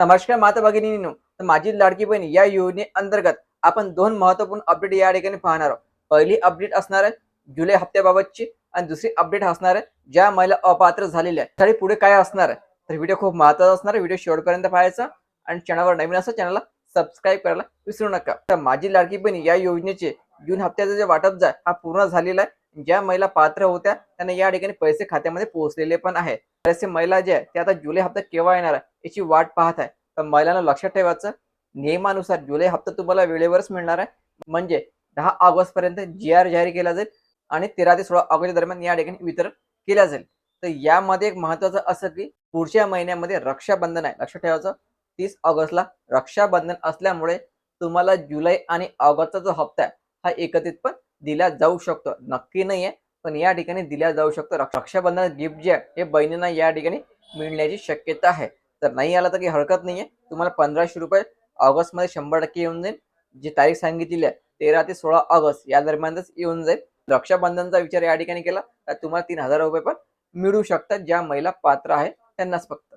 नमस्कार माता भगिनींनो, तर माझी लाडकी बहीण या योजनेअंतर्गत आपण दोन महत्त्वपूर्ण अपडेट या ठिकाणी पाहणार आहोत. पहिली अपडेट असणार आहे जुलै हप्त्याबाबतची आणि दुसरी अपडेट असणार आहे ज्या महिला अपात्र झालेल्या आहेत. तरी पुढे काय असणार आहे? तर व्हिडिओ खूप महत्त्वाचा असणार आहे. व्हिडिओ शेवटपर्यंत पाहायचा आणि चॅनलवर नवीन असेल चॅनलला सबस्क्राईब करायला विसरू नका. तर माझी लाडकी बहीण या योजनेचे जून हप्त्याचं जे वाटप आहे हा पूर्ण झालेला आहे. ज्या महिला पात्र होत्या त्यांना या ठिकाणी पैसे खात्यामध्ये पोहोचलेले पण आहेत. असे महिला जे आहे ते आता जुलै हप्ता केव्हा येणार आहे याची वाट पाहत आहे. तर महिलांना लक्षात ठेवायचं नियमानुसार जुलै हप्ता तुम्हाला वेळेवरच मिळणार आहे. म्हणजे 10 ऑगस्ट पर्यंत जी-आर जारी केला जाईल आणि 13 ते 16 ऑगस्ट दरम्यान या ठिकाणी वितरण केल्या जाईल. तर यामध्ये एक महत्त्वाचं असं की पुढच्या महिन्यामध्ये रक्षाबंधन आहे. लक्षात ठेवायचं 30 ऑगस्टला रक्षाबंधन असल्यामुळे तुम्हाला जुलै आणि ऑगस्टचा जो हप्ता आहे हा एकत्रित पण दिला जाऊ शकतो. नक्की नाहीये, पण या ठिकाणी दिला जाऊ शकतो. रक्षाबंधन गिफ्ट जे आहे हे बहिणींना या ठिकाणी मिळण्याची शक्यता आहे. तर नाही आला तर काही हरकत नाहीये. तुम्हाला ₹1500 ऑगस्टमध्ये 100% येऊन जाईल. जी तारीख सांगितलेली आहे 13 ते 16 ऑगस्ट या दरम्यानच येऊन जाईल. रक्षाबंधनचा विचार या ठिकाणी केला तर तुम्हाला ₹3000 पण मिळू शकतात ज्या महिला पात्र आहे त्यांनाच फक्त.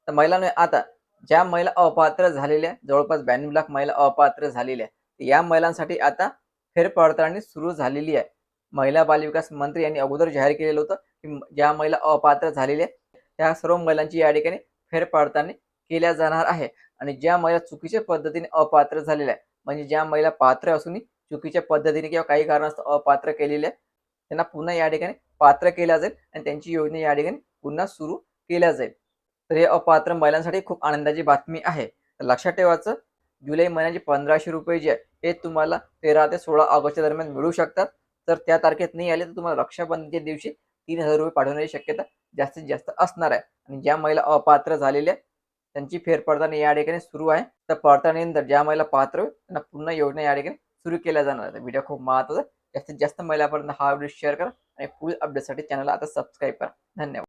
तर महिलांनो आता ज्या महिला अपात्र झालेल्या जवळपास 92 लाख महिला अपात्र झालेल्या या महिलांसाठी आता फेरपडताळणी सुरू झालेली आहे. महिला बालविकास मंत्री यांनी अगोदर जाहीर केलेलं होतं की ज्या महिला अपात्र झालेल्या त्या सर्व महिलांची या ठिकाणी फेरपडताळणी केल्या जाणार आहे आणि ज्या महिला चुकीच्या पद्धतीने अपात्र झालेल्या आहेत म्हणजे ज्या महिला पात्र असूनही चुकीच्या पद्धतीने किंवा काही कारणास्तव अपात्र केलेल्या त्यांना पुन्हा या ठिकाणी पात्र केल्या जाईल आणि त्यांची योजना या ठिकाणी पुन्हा सुरू केल्या जाईल. तर हे अपात्र महिलांसाठी खूप आनंदाची बातमी आहे. तर लक्षात ठेवायचं जुलै महिन्याचे ₹1500 जे आहे हे तुम्हाला 13 ते 16 ऑगस्टच्या दरम्यान मिळू शकतात. तर त्या तारखेत नाही आले तर तुम्हाला रक्षाबंधनच्या दिवशी ₹3000 पाठवण्याची शक्यता जास्तीत जास्त असणार आहे. आणि ज्या महिला अपात्र झालेल्या त्यांची फेरपडताळणी या ठिकाणी सुरू आहे. तर पडताळणीनंतर ज्या महिला पात्र होईल त्यांना पुन्हा योजना या ठिकाणी सुरू केल्या जाणार आहे. व्हिडिओ खूप महत्त्वाचा आहे. जास्तीत जास्त महिलांपर्यंत हा व्हिडिओ शेअर करा आणि पुढील अपडेटसाठी चॅनलला आता सबस्क्राईब करा. धन्यवाद.